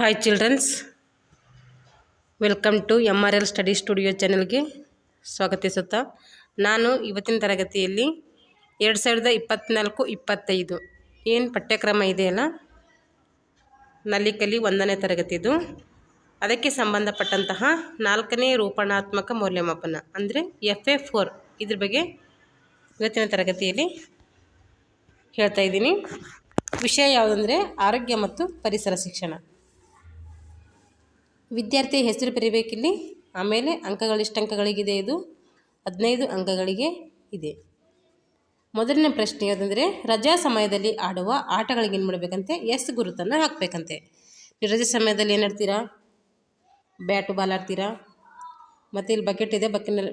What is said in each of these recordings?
Hi childrens, welcome to MRL study studio ಚಾನಲ್ಗೆ ಸ್ವಾಗತಿಸುತ್ತಾ ನಾನು ಇವತ್ತಿನ ತರಗತಿಯಲ್ಲಿ 2024-25 ಏನು ಪಠ್ಯಕ್ರಮ ಇದೆಯಲ್ಲ, ನಲಿಕಲಿ 1ನೇ ತರಗತಿದು ಅದಕ್ಕೆ ಸಂಬಂಧಪಟ್ಟಂತಹ 4ನೇ ರೂಪಣಾತ್ಮಕ ಮೌಲ್ಯಮಾಪನ ಅಂದರೆ FA4 ಇದ್ರ ಬಗ್ಗೆ ಇವತ್ತಿನ ತರಗತಿಯಲ್ಲಿ ಹೇಳ್ತಾ ಇದ್ದೀನಿ. ವಿಷಯ ಯಾವುದಂದರೆ ಆರೋಗ್ಯ ಮತ್ತು ಪರಿಸರ ಶಿಕ್ಷಣ. ವಿದ್ಯಾರ್ಥಿ ಹೆಸರು ಬರೀಬೇಕಿಲ್ಲಿ. ಆಮೇಲೆ ಅಂಕಗಳಿಷ್ಟು ಅಂಕಗಳಿಗಿದೆ, ಇದು 15 ಅಂಕಗಳಿಗೆ ಇದೆ. ಮೊದಲನೇ ಪ್ರಶ್ನೆ ಯಾವುದಂದರೆ ರಜಾ ಸಮಯದಲ್ಲಿ ಆಡುವ ಆಟಗಳಿಗೆ ಏನು ಮಾಡಬೇಕಂತೆ, ಎಸ್ ಗುರುತನ್ನು ಹಾಕಬೇಕಂತೆ. ನೀವು ರಜೆ ಸಮಯದಲ್ಲಿ ಏನು ಆಡ್ತೀರಾ, ಬ್ಯಾಟು ಬಾಲ್ ಆಡ್ತೀರಾ. ಮತ್ತು ಇಲ್ಲಿ ಬಕೆಟ್ ಇದೆ,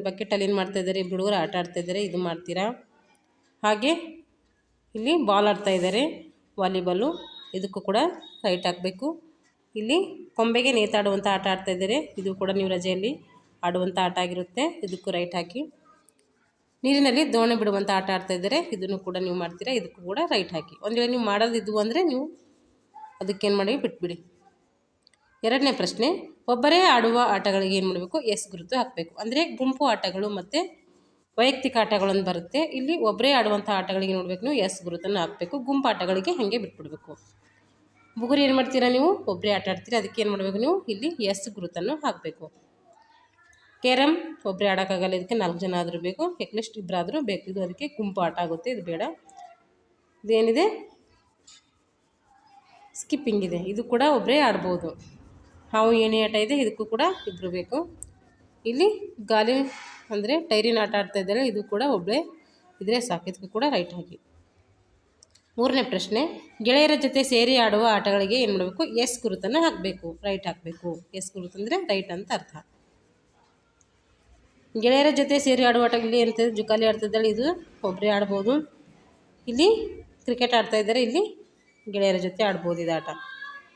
ಬಕೆಟಲ್ಲಿ ಏನು ಮಾಡ್ತಾಯಿದ್ದಾರೆ, ಇಬ್ಬರು ಹುಡುಗರು ಆಟ ಆಡ್ತಾಯಿದ್ದಾರೆ, ಇದು ಮಾಡ್ತೀರಾ. ಹಾಗೆ ಇಲ್ಲಿ ಬಾಲ್ ಆಡ್ತಾಯಿದ್ದಾರೆ, ವಾಲಿಬಾಲು, ಇದಕ್ಕೂ ಕೂಡ ರೈಟ್ ಹಾಕಬೇಕು. ಇಲ್ಲಿ ಕೊಂಬೆಗೆ ನೇತಾಡುವಂಥ ಆಟ ಆಡ್ತಾಯಿದ್ದಾರೆ, ಇದು ಕೂಡ ನೀವು ರಜೆಯಲ್ಲಿ ಆಡುವಂಥ ಆಟ ಆಗಿರುತ್ತೆ, ಇದಕ್ಕೂ ರೈಟ್ ಹಾಕಿ. ನೀರಿನಲ್ಲಿ ದೋಣಿ ಬಿಡುವಂಥ ಆಟ ಆಡ್ತಾಯಿದ್ದಾರೆ, ಇದನ್ನು ಕೂಡ ನೀವು ಮಾಡ್ತೀರಾ, ಇದಕ್ಕೂ ಕೂಡ ರೈಟ್ ಹಾಕಿ. ಒಂದು ವೇಳೆ ನೀವು ಮಾಡೋದಿದ್ವು ಅಂದರೆ ನೀವು ಅದಕ್ಕೇನು ಮಾಡಿ ಬಿಟ್ಬಿಡಿ. ಎರಡನೇ ಪ್ರಶ್ನೆ, ಒಬ್ಬರೇ ಆಡುವ ಆಟಗಳಿಗೆ ಏನು ಮಾಡಬೇಕು, ಎಸ್ ಗುರುತು ಹಾಕಬೇಕು. ಅಂದರೆ ಗುಂಪು ಆಟಗಳು ಮತ್ತು ವೈಯಕ್ತಿಕ ಆಟಗಳನ್ನು ಬರುತ್ತೆ. ಇಲ್ಲಿ ಒಬ್ಬರೇ ಆಡುವಂಥ ಆಟಗಳಿಗೆ ನೋಡಬೇಕು, ನೀವು ಎಸ್ ಗುರುತನ್ನು ಹಾಕಬೇಕು. ಗುಂಪು ಆಟಗಳಿಗೆ ಹಾಗೆ ಬಿಟ್ಬಿಡ್ಬೇಕು. ಬುಗುರಿ ಏನು ಮಾಡ್ತೀರಾ, ನೀವು ಒಬ್ಬರೇ ಆಟ ಆಡ್ತೀರಾ, ಅದಕ್ಕೆ ಏನು ಮಾಡಬೇಕು, ನೀವು ಇಲ್ಲಿ ಎಸ್ ಗುರುತನ್ನು ಹಾಕಬೇಕು. ಕ್ಯಾರಮ್ ಒಬ್ಬರೇ ಆಡೋಕ್ಕಾಗಲ್ಲ, ಇದಕ್ಕೆ 4 ಜನ ಆದರೂ ಬೇಕು, ಎಟ್ಲೀಸ್ಟ್ ಇಬ್ಬರಾದರೂ ಬೇಕು. ಇದು ಅದಕ್ಕೆ ಗುಂಪು ಆಟ ಆಗುತ್ತೆ, ಇದು ಬೇಡ. ಇದೇನಿದೆ, ಸ್ಕಿಪ್ಪಿಂಗ್ ಇದೆ, ಇದು ಕೂಡ ಒಬ್ಬರೇ ಆಡ್ಬೋದು. ಹಾವು ಏಣಿ ಆಟ ಇದೆ, ಇದಕ್ಕೂ ಕೂಡ ಇಬ್ಬರು ಬೇಕು. ಇಲ್ಲಿ ಗಾಲಿ ಅಂದರೆ ಟೈರಿನ ಆಟ ಆಡ್ತಾ ಇದ್ದಾರೆ, ಇದು ಕೂಡ ಒಬ್ಬರೇ ಇದ್ರೆ ಸಾಕು, ಇದಕ್ಕೂ ಕೂಡ ರೈಟ್ ಹಾಕಿ. ಮೂರನೇ ಪ್ರಶ್ನೆ, ಗೆಳೆಯರ ಜೊತೆ ಸೇರಿ ಆಡುವ ಆಟಗಳಿಗೆ ಏನು ಮಾಡಬೇಕು, ಎಸ್ ಗುರುತನ್ನು ಹಾಕಬೇಕು, ರೈಟ್ ಹಾಕಬೇಕು. ಎಸ್ ಗುರುತು ಅಂದರೆ ರೈಟ್ ಅಂತ ಅರ್ಥ. ಗೆಳೆಯರ ಜೊತೆ ಸೇರಿ ಆಡುವ ಆಟಗಳಲ್ಲಿ ಎಂತ, ಜುಕಾಲಿ ಆಡ್ತಿದ್ದಾಳೆ, ಇದು ಒಬ್ಬರೇ ಆಡ್ಬೋದು. ಇಲ್ಲಿ ಕ್ರಿಕೆಟ್ ಆಡ್ತಾ ಇದ್ದಾರೆ, ಇಲ್ಲಿ ಗೆಳೆಯರ ಜೊತೆ ಆಡ್ಬೋದು ಇದು ಆಟ.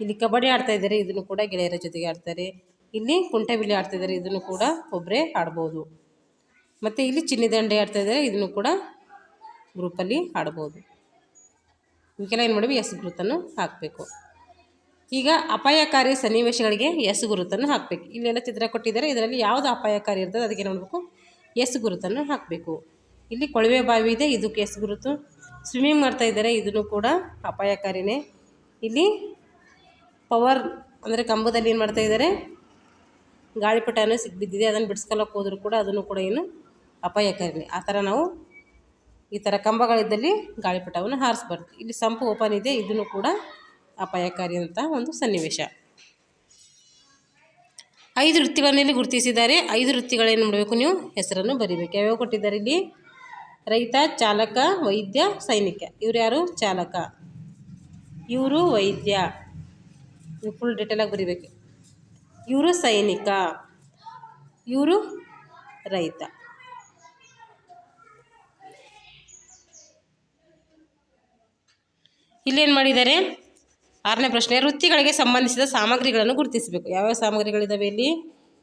ಇಲ್ಲಿ ಕಬಡ್ಡಿ ಆಡ್ತಾ ಇದ್ದಾರೆ, ಇದನ್ನು ಕೂಡ ಗೆಳೆಯರ ಜೊತೆಗೆ ಆಡ್ತಾರೆ. ಇಲ್ಲಿ ಕುಂಟೆಬಿಲ್ಲೆ ಆಡ್ತಾಯಿದ್ದಾರೆ, ಇದನ್ನು ಕೂಡ ಒಬ್ಬರೇ ಆಡ್ಬೋದು. ಮತ್ತು ಇಲ್ಲಿ ಚಿನ್ನಿದಂಡೆ ಆಡ್ತಾಯಿದ್ದಾರೆ, ಇದನ್ನು ಕೂಡ ಗ್ರೂಪಲ್ಲಿ ಆಡ್ಬೋದು. ಇವಕ್ಕೆಲ್ಲ ಏನು ಮಾಡಬೇಕು, ಎಸ್ ಗುರುತನ್ನು ಹಾಕಬೇಕು. ಈಗ ಅಪಾಯಕಾರಿ ಸನ್ನಿವೇಶಗಳಿಗೆ ಎಸ್ ಗುರುತನ್ನು ಹಾಕಬೇಕು. ಇಲ್ಲೆಲ್ಲ ಚಿತ್ರ ಕೊಟ್ಟಿದ್ದಾರೆ, ಇದರಲ್ಲಿ ಯಾವುದು ಅಪಾಯಕಾರಿ ಇರ್ತದೆ ಅದಕ್ಕೆ ಏನು ಮಾಡಬೇಕು, ಎಸ್ ಗುರುತನ್ನು ಹಾಕಬೇಕು. ಇಲ್ಲಿ ಕೊಳವೆ ಬಾವಿ ಇದೆ, ಇದಕ್ಕೆ ಎಸ್ ಗುರುತು. ಸ್ವಿಮ್ಮಿಂಗ್ ಮಾಡ್ತಾ ಇದ್ದಾರೆ, ಇದನ್ನು ಕೂಡ ಅಪಾಯಕಾರಿನೇ. ಇಲ್ಲಿ ಪವರ್ ಅಂದರೆ ಕಂಬದಲ್ಲಿ ಏನು ಮಾಡ್ತಾ ಇದ್ದಾರೆ, ಗಾಳಿಪಟನೂ ಸಿಕ್ಬಿದ್ದಿದೆ, ಅದನ್ನು ಬಿಡಿಸ್ಕೊಳ್ಳೋಕೆ ಹೋದರೂ ಕೂಡ ಅದನ್ನು ಕೂಡ ಏನು ಅಪಾಯಕಾರಿನೇ. ಆ ಥರ ನಾವು ಈ ಥರ ಕಂಬಗಳಿದ್ದಲ್ಲಿ ಗಾಳಿಪಟವನ್ನು ಹಾರಿಸ್ಬಾರ್ದು. ಇಲ್ಲಿ ಸಂಪು ಓಪನ್ ಇದೆ, ಇದನ್ನು ಕೂಡ ಅಪಾಯಕಾರಿ ಅಂತ ಒಂದು ಸನ್ನಿವೇಶ. 5 ವೃತ್ತಿಗಳನ್ನು ಗುರುತಿಸಿದ್ದಾರೆ. 5 ವೃತ್ತಿಗಳೇನು ಮಾಡಬೇಕು, ನೀವು ಹೆಸರನ್ನು ಬರೀಬೇಕು. ಯಾವ್ಯಾವ ಕೊಟ್ಟಿದ್ದಾರೆ ಇಲ್ಲಿ, ರೈತ, ಚಾಲಕ, ವೈದ್ಯ, ಸೈನಿಕ. ಇವ್ರು ಯಾರು, ಚಾಲಕ, ಇವರು ವೈದ್ಯ, ಇವು ಫುಲ್ ಡೀಟೇಲಾಗಿ ಬರೀಬೇಕು. ಇವರು ಸೈನಿಕ, ಇವರು ರೈತ. ಇಲ್ಲೇನು ಮಾಡಿದ್ದಾರೆ, 6ನೇ ಪ್ರಶ್ನೆ, ವೃತ್ತಿಗಳಿಗೆ ಸಂಬಂಧಿಸಿದ ಸಾಮಗ್ರಿಗಳನ್ನು ಗುರುತಿಸಬೇಕು. ಯಾವ್ಯಾವ ಸಾಮಗ್ರಿಗಳಿದ್ದಾವೆ ಇಲ್ಲಿ,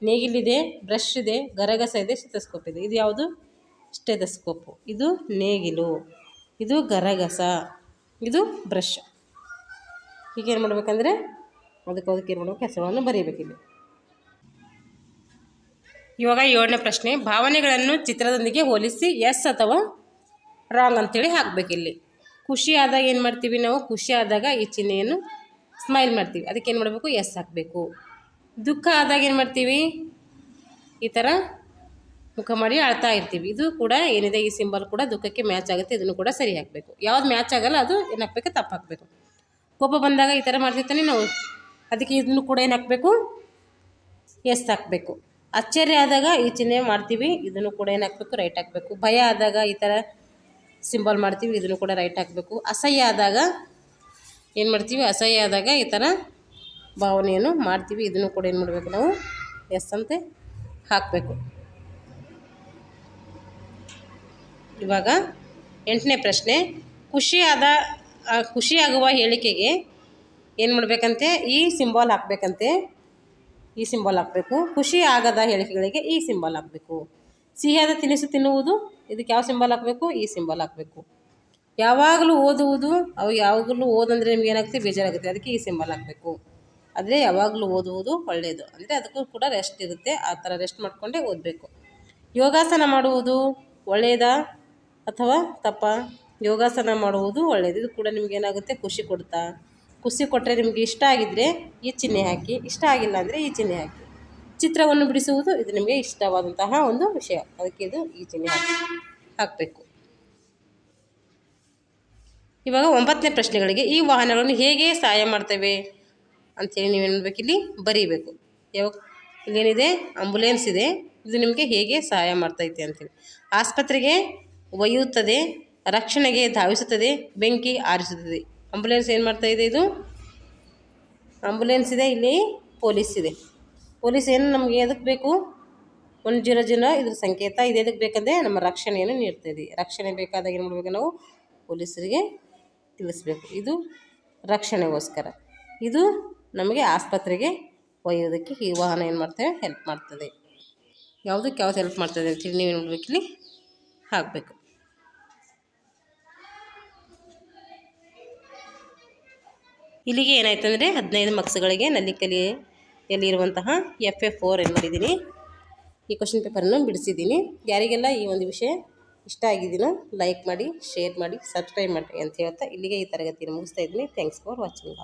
ನೇಗಿಲಿದೆ, ಬ್ರಷ್ ಇದೆ, ಗರಗಸ ಇದೆ, ಸ್ಟೆಥೋಸ್ಕೋಪ್ ಇದೆ. ಇದು ಯಾವುದು, ಸ್ಟೆಥೋಸ್ಕೋಪು, ಇದು ನೇಗಿಲು, ಇದು ಗರಗಸ, ಇದು ಬ್ರಷ್. ಹೀಗೇನು ಮಾಡಬೇಕಂದ್ರೆ ಅದಕ್ಕೆ ಏನು ಮಾಡಬೇಕು, ಹೆಸರುಗಳನ್ನು ಬರೀಬೇಕಿಲ್ಲಿ. ಇವಾಗ 7ನೇ ಪ್ರಶ್ನೆ, ಭಾವನೆಗಳನ್ನು ಚಿತ್ರದೊಂದಿಗೆ ಹೋಲಿಸಿ ಎಸ್ ಅಥವಾ ರಾಂಗ್ ಅಂತೇಳಿ ಹಾಕಬೇಕಿಲ್ಲಿ. ಖುಷಿ ಆದಾಗ ಏನು ಮಾಡ್ತೀವಿ ನಾವು, ಖುಷಿ ಆದಾಗ ಈ ಚಿಹ್ನೆಯನ್ನು ಸ್ಮೈಲ್ ಮಾಡ್ತೀವಿ, ಅದಕ್ಕೆ ಏನು ಮಾಡಬೇಕು, ಎಸ್ ಹಾಕಬೇಕು. ದುಃಖ ಆದಾಗ ಏನು ಮಾಡ್ತೀವಿ, ಈ ಥರ ಮುಖ ಮಾಡಿ ಅಳ್ತಾ ಇರ್ತೀವಿ, ಇದು ಕೂಡ ಏನಿದೆ ಈ ಸಿಂಬಲ್ ಕೂಡ ದುಃಖಕ್ಕೆ ಮ್ಯಾಚ್ ಆಗುತ್ತೆ, ಇದನ್ನು ಕೂಡ ಸರಿ ಹಾಕಬೇಕು. ಯಾವ್ದು ಮ್ಯಾಚ್ ಆಗಲ್ಲ ಅದು ಏನು ಹಾಕಬೇಕು, ತಪ್ಪು ಹಾಕಬೇಕು. ಕೋಪ ಬಂದಾಗ ಈ ಥರ ಮಾಡ್ತಿರ್ತಾನೆ ನಾವು, ಅದಕ್ಕೆ ಇದನ್ನು ಕೂಡ ಏನು ಹಾಕಬೇಕು, ಎಸ್ ಹಾಕಬೇಕು. ಅಚ್ಚರಿ ಆದಾಗ ಈ ಚಿಹ್ನೆ ಮಾಡ್ತೀವಿ, ಇದನ್ನು ಕೂಡ ಏನು ಹಾಕಬೇಕು, ರೈಟ್ ಹಾಕಬೇಕು. ಭಯ ಆದಾಗ ಈ ಥರ ಸಿಂಬಲ್ ಮಾಡ್ತೀವಿ, ಇದನ್ನು ಕೂಡ ರೈಟ್ ಹಾಕಬೇಕು. ಅಸಹ್ಯ ಆದಾಗ ಏನು ಮಾಡ್ತೀವಿ, ಅಸಹ್ಯ ಆದಾಗ ಈ ಥರ ಭಾವನೆಯನ್ನು ಮಾಡ್ತೀವಿ, ಇದನ್ನು ಕೂಡ ಏನು ಮಾಡಬೇಕು, ನಾವು ಎಸ್ ಅಂತ ಹಾಕಬೇಕು. ಇವಾಗ 8ನೇ ಪ್ರಶ್ನೆ, ಖುಷಿಯಾಗುವ ಹೇಳಿಕೆಗೆ ಏನು ಮಾಡಬೇಕಂತೆ, ಈ ಸಿಂಬಲ್ ಹಾಕಬೇಕಂತೆ, ಈ ಸಿಂಬಲ್ ಹಾಕಬೇಕು. ಖುಷಿ ಆಗದ ಹೇಳಿಕೆಗಳಿಗೆ ಈ ಸಿಂಬಲ್ ಹಾಕಬೇಕು. ಸಿಹಿಯಾದ ತಿನಿಸು ತಿನ್ನುವುದು, ಇದಕ್ಕೆ ಯಾವ ಸಿಂಬಲ್ ಹಾಕಬೇಕು, ಈ ಸಿಂಬಲ್ ಹಾಕಬೇಕು. ಯಾವಾಗಲೂ ಓದುವುದು, ಅವು ಯಾವಾಗಲೂ ಓದಂದರೆ ನಿಮ್ಗೆ ಏನಾಗುತ್ತೆ, ಬೇಜಾರಾಗುತ್ತೆ, ಅದಕ್ಕೆ ಈ ಸಿಂಬಲ್ ಹಾಕಬೇಕು. ಆದರೆ ಯಾವಾಗಲೂ ಓದುವುದು ಒಳ್ಳೆಯದು. ಅಂದರೆ ಅದಕ್ಕೂ ಕೂಡ ರೆಸ್ಟ್ ಇರುತ್ತೆ, ಆ ಥರ ರೆಸ್ಟ್ ಮಾಡಿಕೊಂಡೇ ಓದಬೇಕು. ಯೋಗಾಸನ ಮಾಡುವುದು ಒಳ್ಳೆಯದಾ ಅಥವಾ ತಪ್ಪಾ? ಯೋಗಾಸನ ಮಾಡುವುದು ಒಳ್ಳೆಯದು. ಇದು ಕೂಡ ನಿಮಗೇನಾಗುತ್ತೆ, ಖುಷಿ ಕೊಡ್ತಾ. ಖುಷಿ ಕೊಟ್ಟರೆ ನಿಮಗೆ ಇಷ್ಟ ಆಗಿದ್ದರೆ ಈ ಚಿಹ್ನೆ ಹಾಕಿ, ಇಷ್ಟ ಆಗಿಲ್ಲ ಅಂದರೆ ಈ ಚಿಹ್ನೆ ಹಾಕಿ. ಚಿತ್ರವನ್ನು ಬಿಡಿಸುವುದು ಇದು ನಿಮಗೆ ಇಷ್ಟವಾದಂತಹ ಒಂದು ವಿಷಯ, ಅದಕ್ಕೆ ಇದು ಈ ಚಿಹ್ನೆ ಹಾಕಬೇಕು. ಇವಾಗ 9ನೇ ಪ್ರಶ್ನೆಗಳಿಗೆ ಈ ವಾಹನಗಳನ್ನು ಹೇಗೆ ಸಹಾಯ ಮಾಡ್ತವೆ ಅಂಥೇಳಿ ನೀವೇನು ಮಾಡಬೇಕು, ಇಲ್ಲಿ ಬರೀಬೇಕು. ಇಲ್ಲೇನಿದೆ, ಆಂಬುಲೆನ್ಸ್ ಇದೆ, ಇದು ನಿಮಗೆ ಹೇಗೆ ಸಹಾಯ ಮಾಡ್ತೈತೆ ಅಂತೇಳಿ. ಆಸ್ಪತ್ರೆಗೆ ಒಯ್ಯುತ್ತದೆ, ರಕ್ಷಣೆಗೆ ಧಾವಿಸುತ್ತದೆ, ಬೆಂಕಿ ಆರಿಸುತ್ತದೆ. ಆಂಬುಲೆನ್ಸ್ ಏನು ಮಾಡ್ತಾಯಿದೆ, ಇದು ಆಂಬುಲೆನ್ಸ್ ಇದೆ, ಇಲ್ಲಿ ಪೊಲೀಸ್ ಇದೆ. ಪೊಲೀಸ್ ಏನು ನಮಗೆ ಎದಕ್ಕೆ ಬೇಕು, 100 ಇದ್ರ ಸಂಕೇತ. ಇದು ಎದಕ್ಕೆ ಬೇಕಂದರೆ ನಮ್ಮ ರಕ್ಷಣೆಯನ್ನು ನೀಡ್ತಾಯಿದೆ. ರಕ್ಷಣೆ ಬೇಕಾದಾಗ ಏನು ಮಾಡಬೇಕು, ನಾವು ಪೊಲೀಸರಿಗೆ ತಿಳಿಸ್ಬೇಕು. ಇದು ರಕ್ಷಣೆಗೋಸ್ಕರ. ಇದು ನಮಗೆ ಆಸ್ಪತ್ರೆಗೆ ಒಯ್ಯೋದಕ್ಕೆ ಈ ವಾಹನ ಏನು ಮಾಡ್ತೇವೆ, ಹೆಲ್ಪ್ ಮಾಡ್ತದೆ. ಯಾವುದಕ್ಕೆ ಯಾವ್ದು ಹೆಲ್ಪ್ ಮಾಡ್ತದೆ ಅಂತೇಳಿ ನೀವೇನು ಮಾಡಬೇಕು, ಇಲ್ಲಿ ಹಾಕಬೇಕು. ಇಲ್ಲಿಗೆ ಏನಾಯ್ತು ಅಂದರೆ 15 ಮಾರ್ಕ್ಸ್ಗಳಿಗೆ ನಲ್ಲಿಕಲಿಯಲ್ಲಿರುವಂತಹ FA4 ಏನು ಮಾಡಿದ್ದೀನಿ, ಈ ಕ್ವಶನ್ ಪೇಪರನ್ನು ಬಿಡಿಸಿದ್ದೀನಿ. ಯಾರಿಗೆಲ್ಲ ಈ ಒಂದು ವಿಷಯ ಇಷ್ಟ ಆಗಿದ್ದೀನೋ ಲೈಕ್ ಮಾಡಿ, ಶೇರ್ ಮಾಡಿ, ಸಬ್ಸ್ಕ್ರೈಬ್ ಮಾಡಿ ಅಂತ ಹೇಳ್ತಾ ಇಲ್ಲಿಗೆ ಈ ತರಗತಿಯನ್ನು ಮುಗಿಸ್ತಾ ಇದ್ದೀನಿ. Thanks for watching.